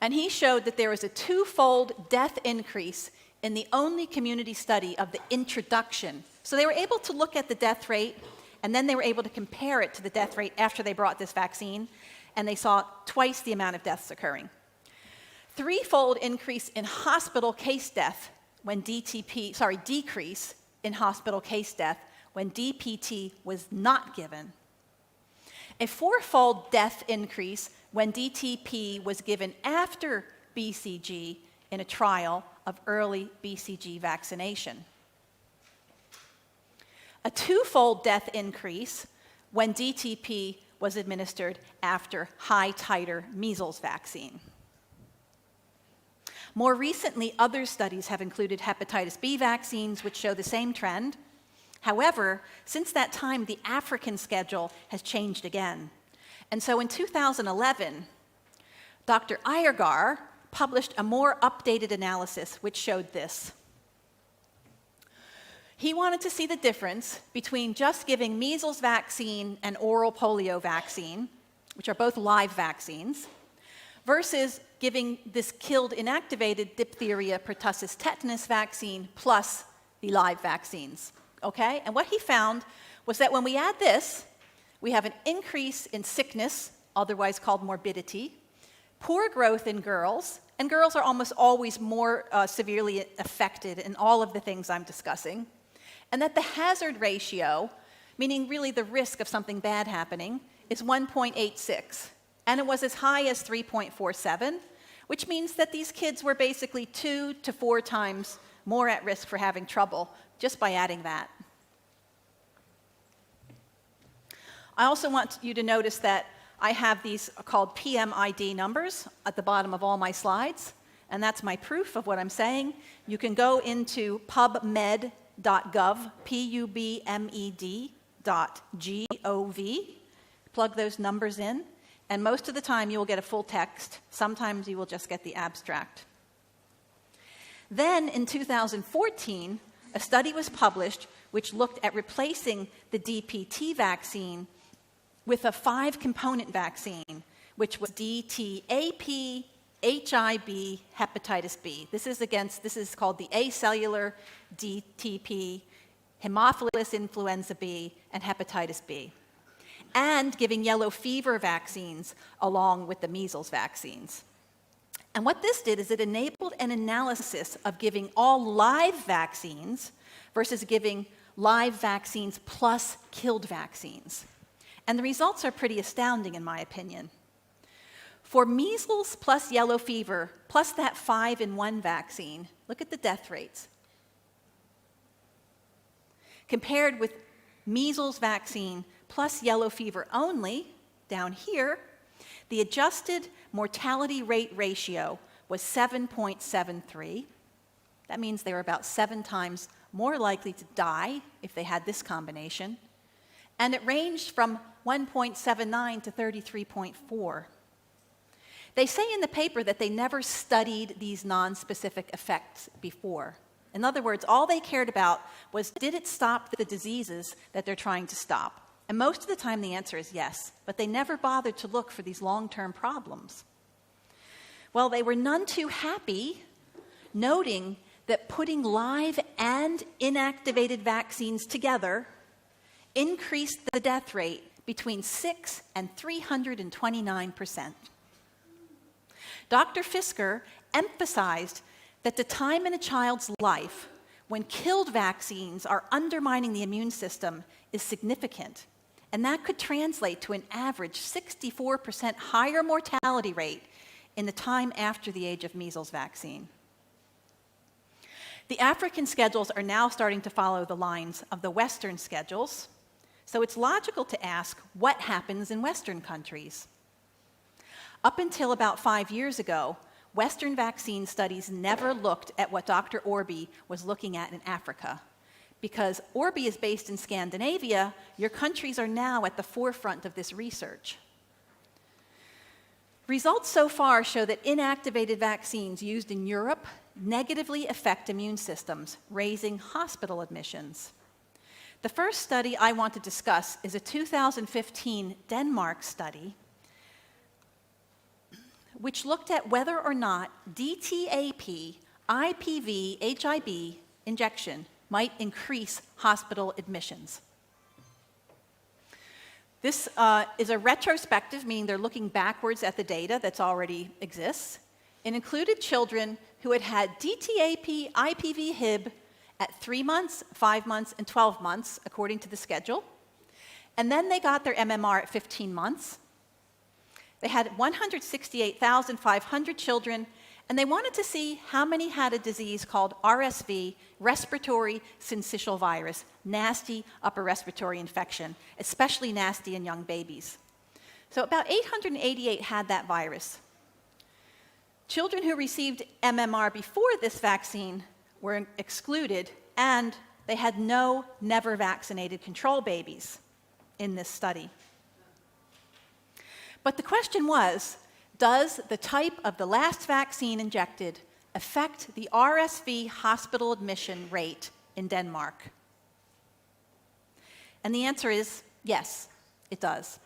and he showed that there was a 2-fold death increase in the only community study of the introduction. So they were able to look at the death rate, and then they were able to compare it to the death rate after they brought this vaccine, and they saw twice the amount of deaths occurring. 3-fold increase in hospital case death when decrease in hospital case death when DPT was not given. A 4-fold death increase when DTP was given after BCG in a trial of early BCG vaccination. A 2-fold death increase when DTP was administered after high-titer measles vaccine. More recently, other studies have included hepatitis B vaccines, which show the same trend. However, since that time, the African schedule has changed again. And so in 2011, Dr. Iyengar published a more updated analysis which showed this. He wanted to see the difference between just giving measles vaccine and oral polio vaccine, which are both live vaccines, versus giving this killed inactivated diphtheria, pertussis, tetanus vaccine plus the live vaccines. Okay? And what he found was that when we add this, we have an increase in sickness, otherwise called morbidity, poor growth in girls, and girls are almost always more severely affected in all of the things I'm discussing, and that the hazard ratio, meaning really the risk of something bad happening, is 1.86, and it was as high as 3.47, which means that these kids were basically 2 to 4 times more at risk for having trouble just by adding that. I also want you to notice that I have these called PMID numbers at the bottom of all my slides, and that's my proof of what I'm saying. You can go into pubmed.gov, pubmed.gov, plug those numbers in, and most of the time you will get a full text. Sometimes you will just get the abstract. Then in 2014, a study was published which looked at replacing the DPT vaccine with a 5-component vaccine, which was DTAP, HIB, hepatitis B. This is called the acellular DTP, Haemophilus influenza B, and hepatitis B, and giving yellow fever vaccines along with the measles vaccines. And what this did is it enabled an analysis of giving all live vaccines versus giving live vaccines plus killed vaccines. And the results are pretty astounding, in my opinion. For measles plus yellow fever, plus that 5-in-1 vaccine, look at the death rates. Compared with measles vaccine plus yellow fever only, down here, the adjusted mortality rate ratio was 7.73. That means they were about 7 times more likely to die if they had this combination. And it ranged from 1.79 to 33.4. They say in the paper that they never studied these nonspecific effects before. In other words, all they cared about was, did it stop the diseases that they're trying to stop? And most of the time the answer is yes, but they never bothered to look for these long-term problems. Well, they were none too happy noting that putting live and inactivated vaccines together increased the death rate between 6 and 329%. Dr. Fisker emphasized that the time in a child's life when killed vaccines are undermining the immune system is significant, and that could translate to an average 64% higher mortality rate in the time after the age of measles vaccine. The African schedules are now starting to follow the lines of the Western schedules, so it's logical to ask what happens in Western countries. Up until about 5 years ago, Western vaccine studies never looked at what Dr. Orby was looking at in Africa. Because Orby is based in Scandinavia, your countries are now at the forefront of this research. Results so far show that inactivated vaccines used in Europe negatively affect immune systems, raising hospital admissions. The first study I want to discuss is a 2015 Denmark study which looked at whether or not DTaP, IPV, HIB injection might increase hospital admissions. This is a retrospective, meaning they're looking backwards at the data that already exists. It included children who had had DTaP, IPV, HIB at 3 months, 5 months, and 12 months, according to the schedule. And then they got their MMR at 15 months. They had 168,500 children, and they wanted to see how many had a disease called RSV, respiratory syncytial virus, nasty upper respiratory infection, especially nasty in young babies. So about 888 had that virus. Children who received MMR before this vaccine were excluded, and they had no never vaccinated control babies in this study. But the question was, does the type of the last vaccine injected affect the RSV hospital admission rate in Denmark? And the answer is yes, it does.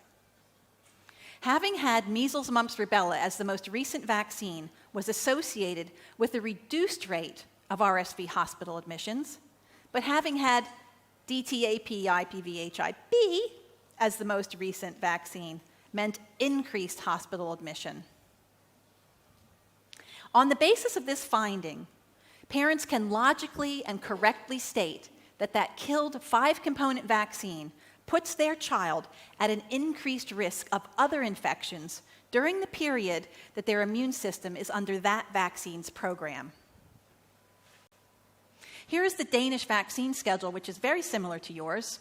Having had measles, mumps, rubella as the most recent vaccine was associated with a reduced rate of RSV hospital admissions, but having had DTaP, IPV, HIB as the most recent vaccine meant increased hospital admission. On the basis of this finding, parents can logically and correctly state that that killed 5-component vaccine puts their child at an increased risk of other infections during the period that their immune system is under that vaccine's program. Here is the Danish vaccine schedule, which is very similar to yours.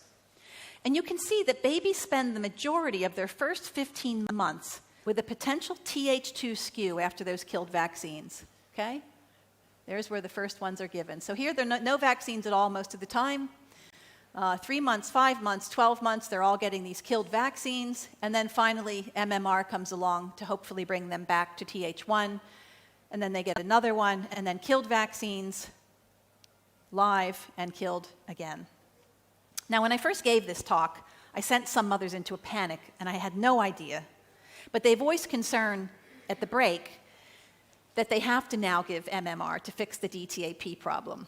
And you can see that babies spend the majority of their first 15 months with a potential Th2 skew after those killed vaccines, okay? There's where the first ones are given. So here, there are no vaccines at all most of the time. 3 months, 5 months, 12 months, they're all getting these killed vaccines. And then finally, MMR comes along to hopefully bring them back to Th1. And then they get another one, and then killed vaccines, live, and killed again. Now, when I first gave this talk, I sent some mothers into a panic, and I had no idea. But they voiced concern at the break that they have to now give MMR to fix the DTaP problem.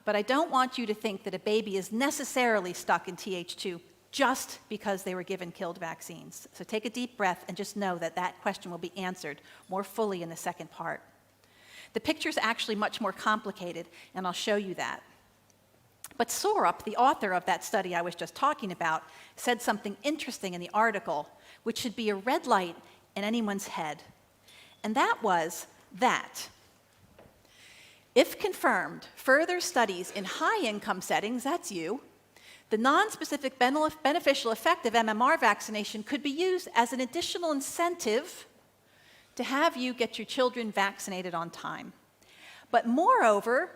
But I don't want you to think that a baby is necessarily stuck in Th2 just because they were given killed vaccines. So take a deep breath and just know that that question will be answered more fully in the second part. The picture's actually much more complicated, and I'll show you that. But Sorup, the author of that study I was just talking about, said something interesting in the article, which should be a red light in anyone's head. And that was that if confirmed, further studies in high-income settings, that's you, the non-specific beneficial effect of MMR vaccination could be used as an additional incentive to have you get your children vaccinated on time. But moreover,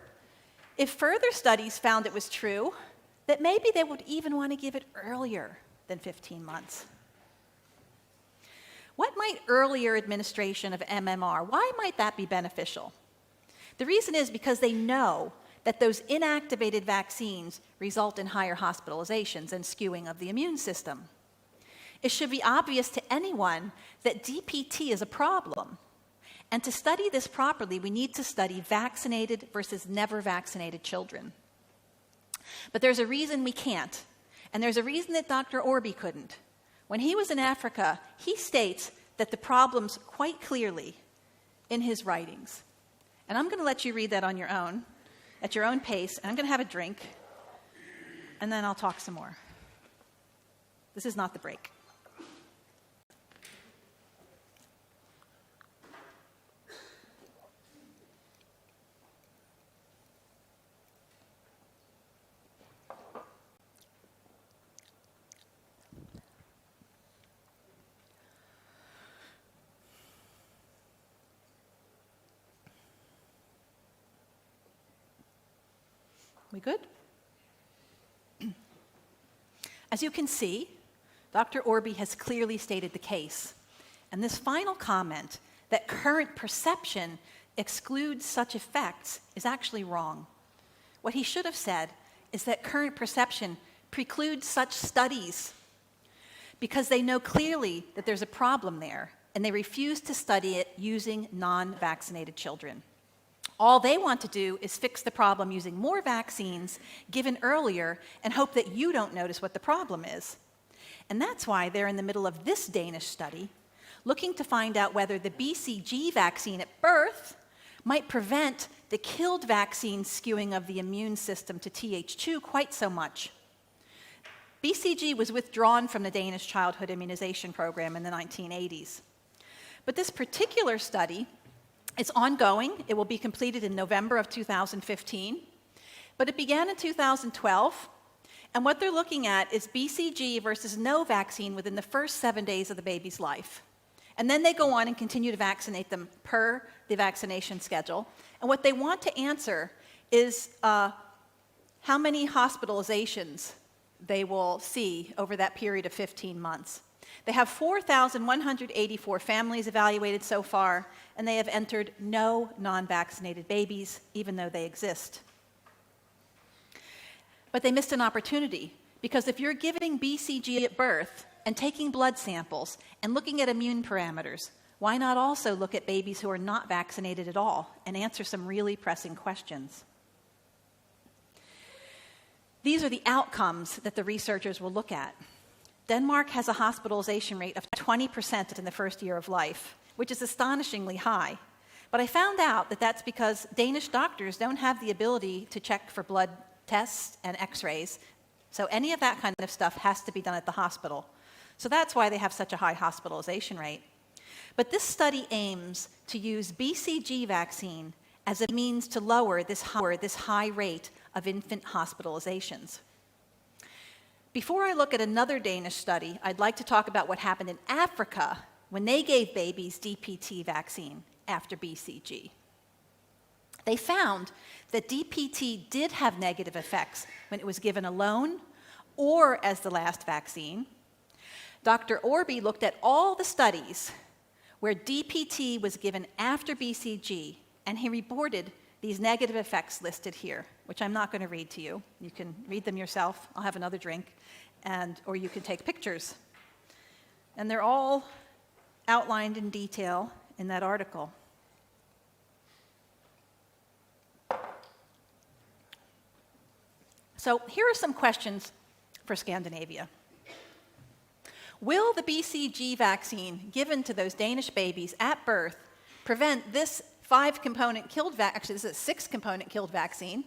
if further studies found it was true, that maybe they would even want to give it earlier than 15 months. What might earlier administration of MMR, why might that be beneficial? The reason is because they know that those inactivated vaccines result in higher hospitalizations and skewing of the immune system. It should be obvious to anyone that DPT is a problem. And to study this properly, we need to study vaccinated versus never vaccinated children. But there's a reason we can't, and there's a reason that Dr. Orby couldn't. When he was in Africa, he states that the problems quite clearly in his writings. And I'm going to let you read that on your own, at your own pace, and I'm going to have a drink, and then I'll talk some more. This is not the break. We good? As you can see, Dr. Orby has clearly stated the case. And this final comment that current perception excludes such effects is actually wrong. What he should have said is that current perception precludes such studies because they know clearly that there's a problem there and they refuse to study it using non-vaccinated children. All they want to do is fix the problem using more vaccines given earlier and hope that you don't notice what the problem is. And that's why they're in the middle of this Danish study, looking to find out whether the BCG vaccine at birth might prevent the killed vaccine skewing of the immune system to Th2 quite so much. BCG was withdrawn from the Danish childhood immunization program in the 1980s. But this particular study, it's ongoing. It will be completed in November of 2015. But it began in 2012. And what they're looking at is BCG versus no vaccine within the first 7 days of the baby's life. And then they go on and continue to vaccinate them per the vaccination schedule. And what they want to answer is how many hospitalizations they will see over that period of 15 months. They have 4,184 families evaluated so far, and they have entered no non-vaccinated babies, even though they exist. But they missed an opportunity, because if you're giving BCG at birth and taking blood samples and looking at immune parameters, why not also look at babies who are not vaccinated at all and answer some really pressing questions? These are the outcomes that the researchers will look at. Denmark has a hospitalization rate of 20% in the first year of life, which is astonishingly high. But I found out that that's because Danish doctors don't have the ability to check for blood tests and x-rays. So any of that kind of stuff has to be done at the hospital. So that's why they have such a high hospitalization rate. But this study aims to use BCG vaccine as a means to lower this high rate of infant hospitalizations. Before I look at another Danish study, I'd like to talk about what happened in Africa when they gave babies DPT vaccine after BCG. They found that DPT did have negative effects when it was given alone or as the last vaccine. Dr. Orby looked at all the studies where DPT was given after BCG, and he reported these negative effects listed here, which I'm not going to read to you. You can read them yourself. I'll have another drink, or you can take pictures. And they're all outlined in detail in that article. So here are some questions for Scandinavia. Will the BCG vaccine given to those Danish babies at birth prevent this 5-component killed vaccine, actually this is a 6-component killed vaccine,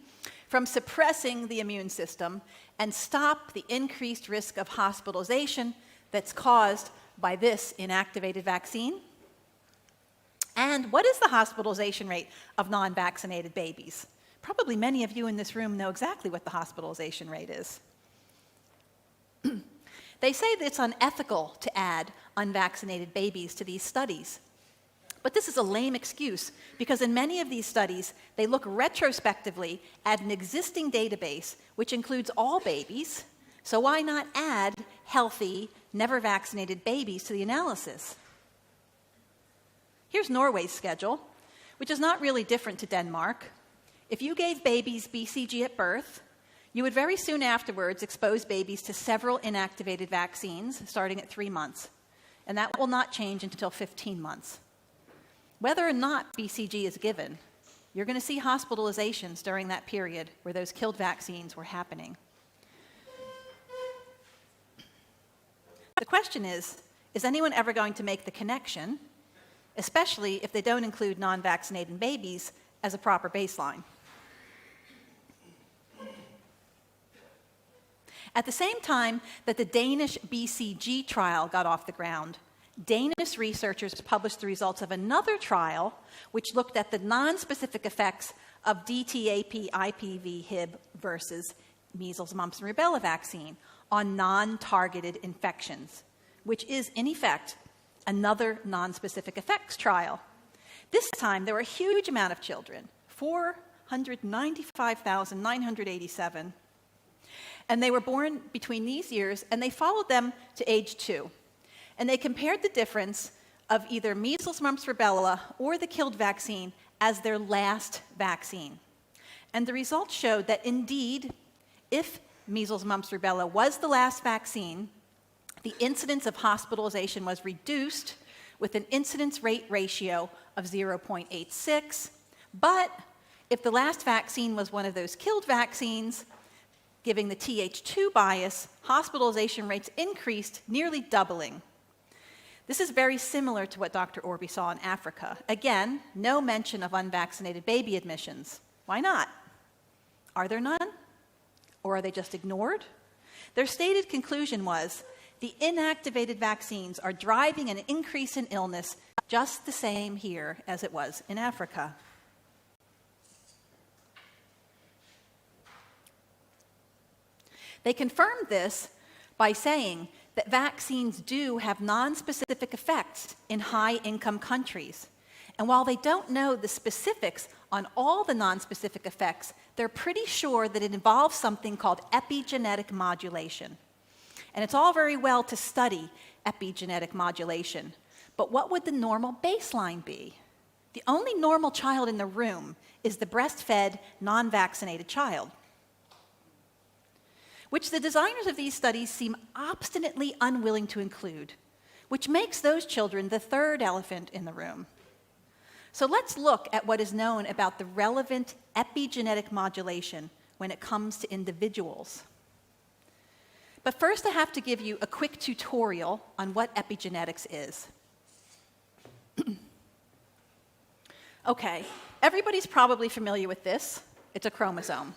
from suppressing the immune system and stop the increased risk of hospitalization that's caused by this inactivated vaccine? And what is the hospitalization rate of non-vaccinated babies? Probably many of you in this room know exactly what the hospitalization rate is. They say that it's unethical to add unvaccinated babies to these studies. But this is a lame excuse, because in many of these studies, they look retrospectively at an existing database, which includes all babies, so why not add healthy, never vaccinated babies to the analysis? Here's Norway's schedule, which is not really different to Denmark. If you gave babies BCG at birth, you would very soon afterwards expose babies to several inactivated vaccines starting at 3 months, and that will not change until 15 months. Whether or not BCG is given, you're going to see hospitalizations during that period where those killed vaccines were happening. The question is anyone ever going to make the connection, especially if they don't include non-vaccinated babies as a proper baseline? At the same time that the Danish BCG trial got off the ground, Danish researchers published the results of another trial which looked at the non-specific effects of DTaP IPV Hib versus measles, mumps, and rubella vaccine on non-targeted infections, which is, in effect, another non-specific effects trial. This time, there were a huge amount of children, 495,987, and they were born between these years, and they followed them to age 2. And they compared the difference of either measles, mumps, rubella, or the killed vaccine as their last vaccine. And the results showed that indeed, if measles, mumps, rubella was the last vaccine, the incidence of hospitalization was reduced with an incidence rate ratio of 0.86. But if the last vaccine was one of those killed vaccines, giving the Th2 bias, hospitalization rates increased, nearly doubling. This is very similar to what Dr. Orby saw in Africa. Again, no mention of unvaccinated baby admissions. Why not? Are there none? Or are they just ignored? Their stated conclusion was the inactivated vaccines are driving an increase in illness just the same here as it was in Africa. They confirmed this by saying that vaccines do have non-specific effects in high-income countries. And while they don't know the specifics on all the non-specific effects, they're pretty sure that it involves something called epigenetic modulation. And it's all very well to study epigenetic modulation, but what would the normal baseline be? The only normal child in the room is the breastfed, non-vaccinated child, which the designers of these studies seem obstinately unwilling to include, which makes those children the third elephant in the room. So let's look at what is known about the relevant epigenetic modulation when it comes to individuals. But first I have to give you a quick tutorial on what epigenetics is. Okay, everybody's probably familiar with this. It's a chromosome.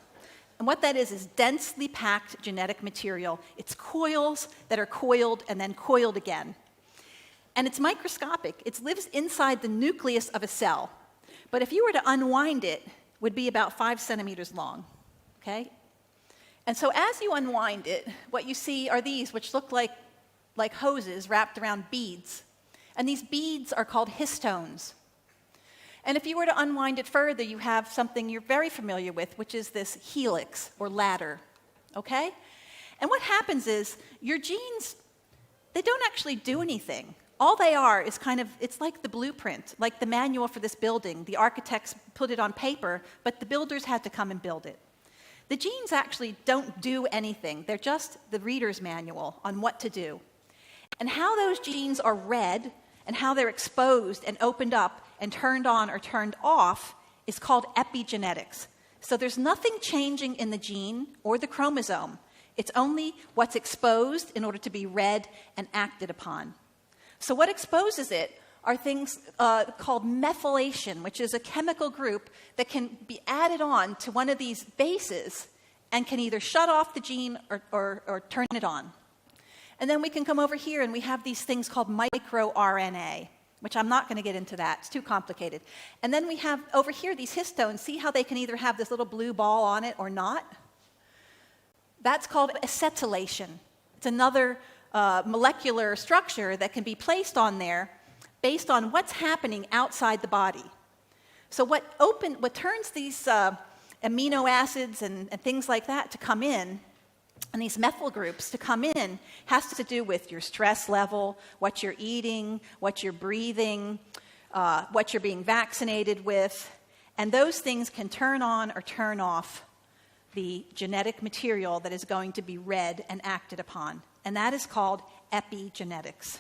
And what that is densely packed genetic material. It's coils that are coiled and then coiled again. And it's microscopic. It lives inside the nucleus of a cell. But if you were to unwind it, it would be about 5 centimeters long, okay? And so as you unwind it, what you see are these, which look like hoses wrapped around beads. And these beads are called histones. And if you were to unwind it further, you have something you're very familiar with, which is this helix or ladder, okay? And what happens is your genes, they don't actually do anything. All they are is it's like the blueprint, like the manual for this building. The architects put it on paper, but the builders had to come and build it. The genes actually don't do anything. They're just the reader's manual on what to do. And how those genes are read and how they're exposed and opened up and turned on or turned off is called epigenetics. So there's nothing changing in the gene or the chromosome. It's only what's exposed in order to be read and acted upon. So what exposes it are things called methylation, which is a chemical group that can be added on to one of these bases and can either shut off the gene or turn it on. And then we can come over here and we have these things called microRNA, which I'm not going to get into that. It's too complicated. And then we have over here these histones. See how they can either have this little blue ball on it or not? That's called acetylation. It's another molecular structure that can be placed on there based on what's happening outside the body. So what turns these amino acids and things like that to come in, and these methyl groups to come in, has to do with your stress level, what you're eating, what you're breathing, what you're being vaccinated with, and those things can turn on or turn off the genetic material that is going to be read and acted upon. And that is called epigenetics.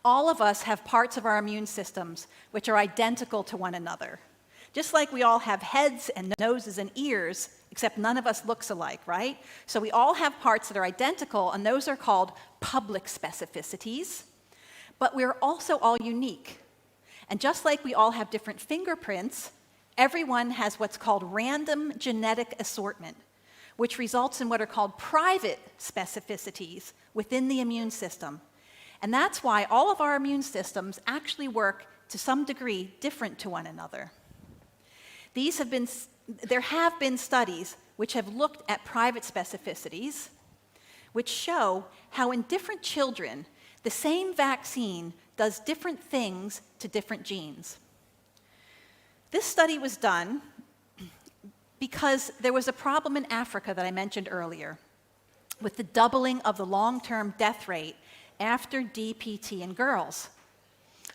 All of us have parts of our immune systems which are identical to one another. Just like we all have heads and noses and ears, except none of us looks alike, right? So we all have parts that are identical, and those are called public specificities. But we're also all unique. And just like we all have different fingerprints, everyone has what's called random genetic assortment, which results in what are called private specificities within the immune system. And that's why all of our immune systems actually work to some degree different to one another. There have been studies which have looked at private specificities, which show how in different children, the same vaccine does different things to different genes. This study was done because there was a problem in Africa that I mentioned earlier with the doubling of the long-term death rate after DPT in girls.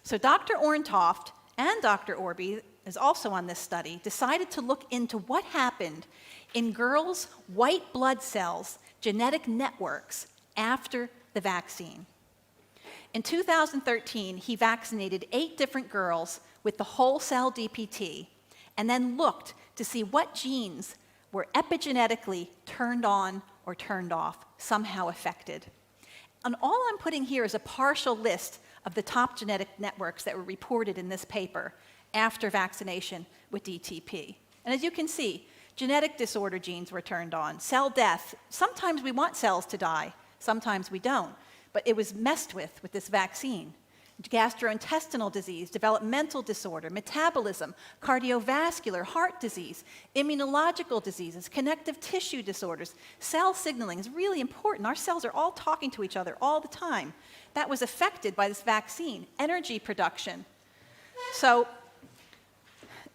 So Dr. Orntoft and Dr. Orby is also on this study, decided to look into what happened in girls' white blood cells genetic networks after the vaccine. In 2013, he vaccinated 8 different girls with the whole cell DPT and then looked to see what genes were epigenetically turned on or turned off, somehow affected. And all I'm putting here is a partial list of the top genetic networks that were reported in this paper after vaccination with DTP. And as you can see, genetic disorder genes were turned on, cell death. Sometimes we want cells to die, sometimes we don't, but it was messed with this vaccine. Gastrointestinal disease, developmental disorder, metabolism, cardiovascular, heart disease, immunological diseases, connective tissue disorders. Cell signaling is really important. Our cells are all talking to each other all the time. That was affected by this vaccine. Energy production. So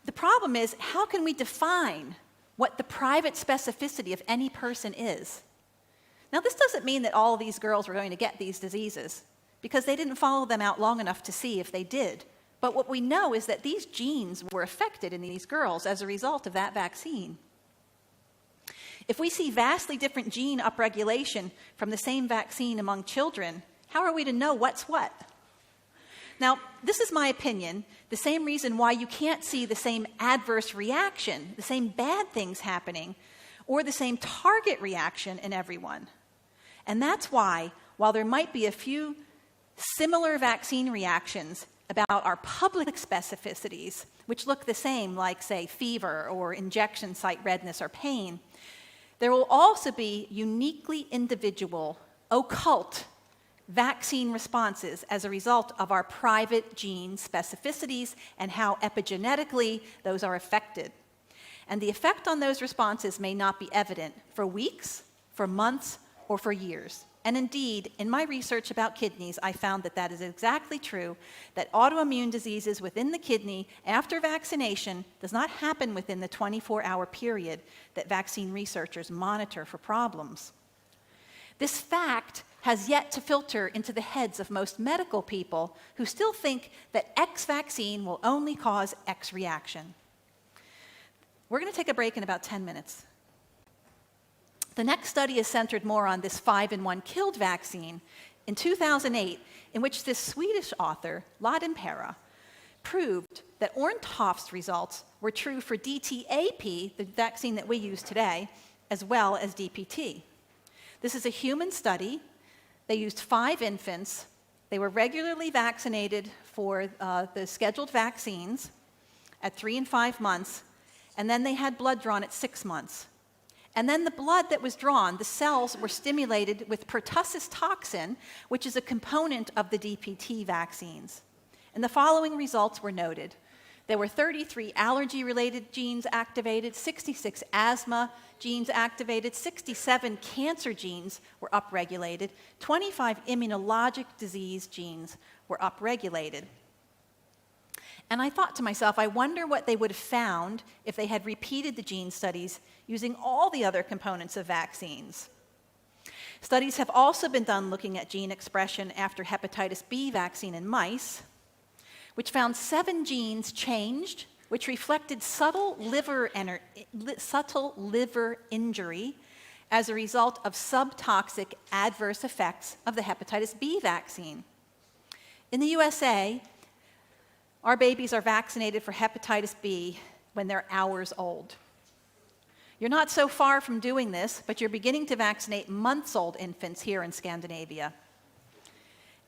the problem is, how can we define what the private specificity of any person is? Now, this doesn't mean that all of these girls were going to get these diseases, because they didn't follow them out long enough to see if they did. But what we know is that these genes were affected in these girls as a result of that vaccine. If we see vastly different gene upregulation from the same vaccine among children, how are we to know what's what? Now, this is my opinion, the same reason why you can't see the same adverse reaction, the same bad things happening, or the same target reaction in everyone. And that's why, while there might be a few similar vaccine reactions about our public specificities, which look the same, like, say, fever or injection site redness or pain, there will also be uniquely individual, occult vaccine responses as a result of our private gene specificities and how epigenetically those are affected. And the effect on those responses may not be evident for weeks, for months, or for years. And indeed, in my research about kidneys, I found that that is exactly true, that autoimmune diseases within the kidney after vaccination does not happen within the 24-hour period that vaccine researchers monitor for problems. This fact has yet to filter into the heads of most medical people who still think that X vaccine will only cause X reaction. We're going to take a break in about 10 minutes. The next study is centered more on this 5-in-1 killed vaccine in 2008, in which this Swedish author, Ladimpera, proved that Orntoft's results were true for DTaP, the vaccine that we use today, as well as DPT. This is a human study. They used 5 infants. They were regularly vaccinated for the scheduled vaccines at 3 and 5 months, and then they had blood drawn at 6 months. And then the blood that was drawn, the cells were stimulated with pertussis toxin, which is a component of the DPT vaccines. And the following results were noted. There were 33 allergy-related genes activated, 66 asthma genes activated, 67 cancer genes were upregulated, 25 immunologic disease genes were upregulated. And I thought to myself, I wonder what they would have found if they had repeated the gene studies using all the other components of vaccines. Studies have also been done looking at gene expression after hepatitis B vaccine in mice, which found 7 genes changed, which reflected subtle liver injury as a result of subtoxic adverse effects of the hepatitis B vaccine. In the USA, our babies are vaccinated for hepatitis B when they're hours old. You're not so far from doing this, but you're beginning to vaccinate months-old infants here in Scandinavia.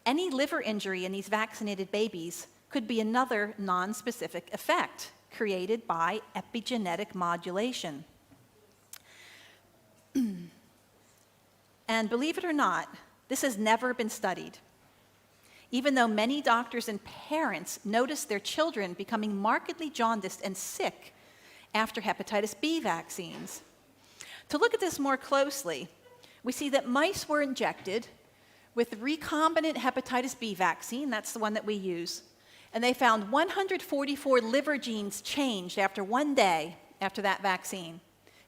Any liver injury in these vaccinated babies could be another non-specific effect created by epigenetic modulation. And believe it or not, this has never been studied, even though many doctors and parents notice their children becoming markedly jaundiced and sick after hepatitis B vaccines. To look at this more closely, we see that mice were injected with recombinant hepatitis B vaccine, that's the one that we use, and they found 144 liver genes changed after 1 day after that vaccine.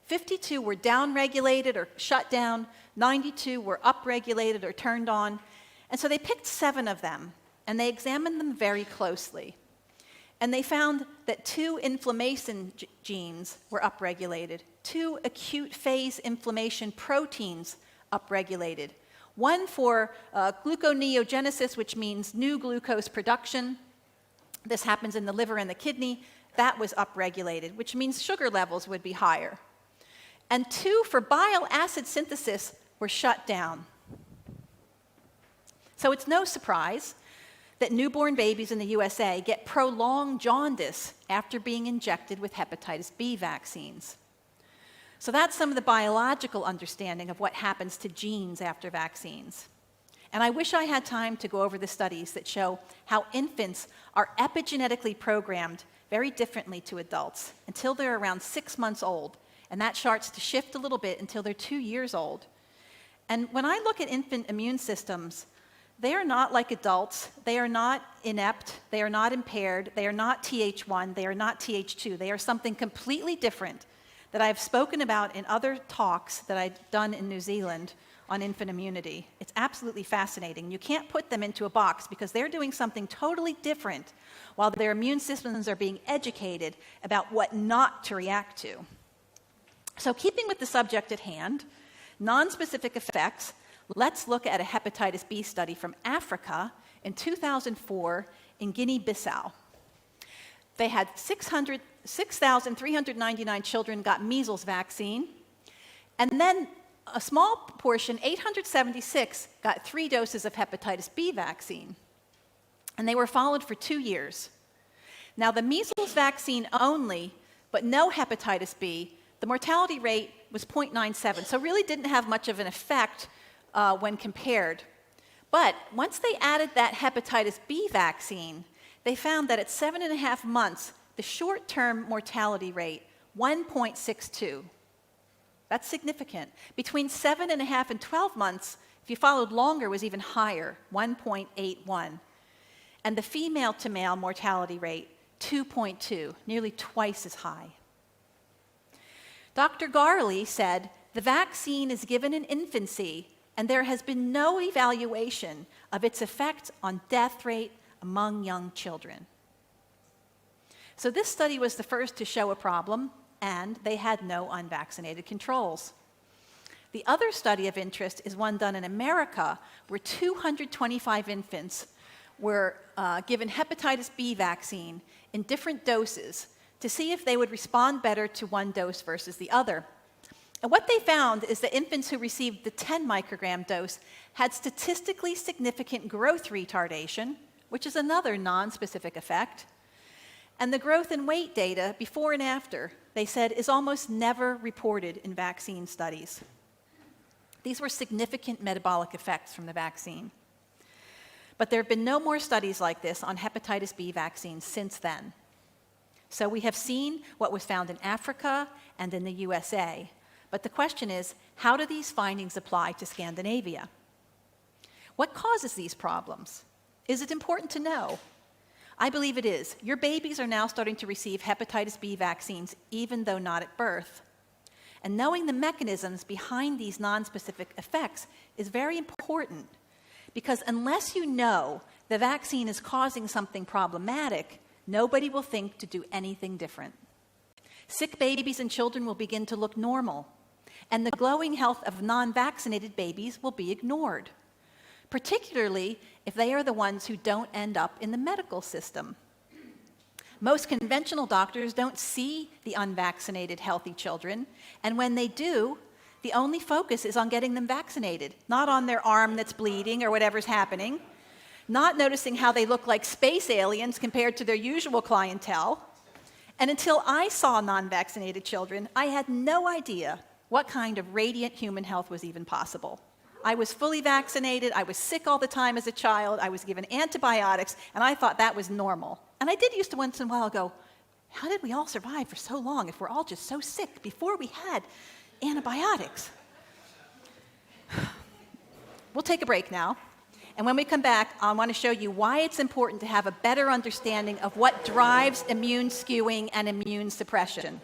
52 were downregulated or shut down, 92 were upregulated or turned on, and so they picked 7 of them, and they examined them very closely. And they found that 2 inflammation genes were upregulated, 2 acute phase inflammation proteins upregulated, 1 for gluconeogenesis, which means new glucose production. This happens in the liver and the kidney. That was upregulated, which means sugar levels would be higher. And 2 for bile acid synthesis were shut down. So it's no surprise that newborn babies in the USA get prolonged jaundice after being injected with hepatitis B vaccines. So that's some of the biological understanding of what happens to genes after vaccines. And I wish I had time to go over the studies that show how infants are epigenetically programmed very differently to adults until they're around 6 months old, and that starts to shift a little bit until they're 2 years old. And when I look at infant immune systems, they are not like adults. They are not inept. They are not impaired. They are not Th1. They are not Th2. They are something completely different that I've spoken about in other talks that I've done in New Zealand on infant immunity. It's absolutely fascinating. You can't put them into a box because they're doing something totally different while their immune systems are being educated about what not to react to. So keeping with the subject at hand, non-specific effects, let's look at a hepatitis B study from Africa in 2004 in Guinea-Bissau. They had 6,399 children got measles vaccine, and then a small portion, 876, got 3 doses of hepatitis B vaccine, and they were followed for 2 years. Now, the measles vaccine only, but no hepatitis B, the mortality rate was 0.97, so really didn't have much of an effect when compared. But once they added that hepatitis B vaccine, they found that at 7.5 months, the short-term mortality rate, 1.62. That's significant. Between 7.5 and 12 months, if you followed longer, was even higher, 1.81. And the female-to-male mortality rate, 2.2, nearly twice as high. Dr. Garley said, the vaccine is given in infancy, and there has been no evaluation of its effect on death rate among young children. So this study was the first to show a problem, and they had no unvaccinated controls. The other study of interest is one done in America, where 225 infants were given hepatitis B vaccine in different doses to see if they would respond better to one dose versus the other. And what they found is that infants who received the 10 microgram dose had statistically significant growth retardation, which is another non-specific effect. And the growth and weight data before and after, they said, is almost never reported in vaccine studies. These were significant metabolic effects from the vaccine. But there have been no more studies like this on hepatitis B vaccines since then. So we have seen what was found in Africa and in the USA. But the question is, how do these findings apply to Scandinavia? What causes these problems? Is it important to know? I believe it is. Your babies are now starting to receive hepatitis B vaccines, even though not at birth. And knowing the mechanisms behind these nonspecific effects is very important, because unless you know the vaccine is causing something problematic, nobody will think to do anything different. Sick babies and children will begin to look normal, and the glowing health of non-vaccinated babies will be ignored, particularly if they are the ones who don't end up in the medical system. Most conventional doctors don't see the unvaccinated healthy children, and when they do, the only focus is on getting them vaccinated, not on their arm that's bleeding or whatever's happening, not noticing how they look like space aliens compared to their usual clientele. And until I saw non-vaccinated children, I had no idea what kind of radiant human health was even possible. I was fully vaccinated, I was sick all the time as a child, I was given antibiotics, and I thought that was normal. And I did used to once in a while go, how did we all survive for so long if we're all just so sick before we had antibiotics? We'll take a break now. And when we come back, I want to show you why it's important to have a better understanding of what drives immune skewing and immune suppression.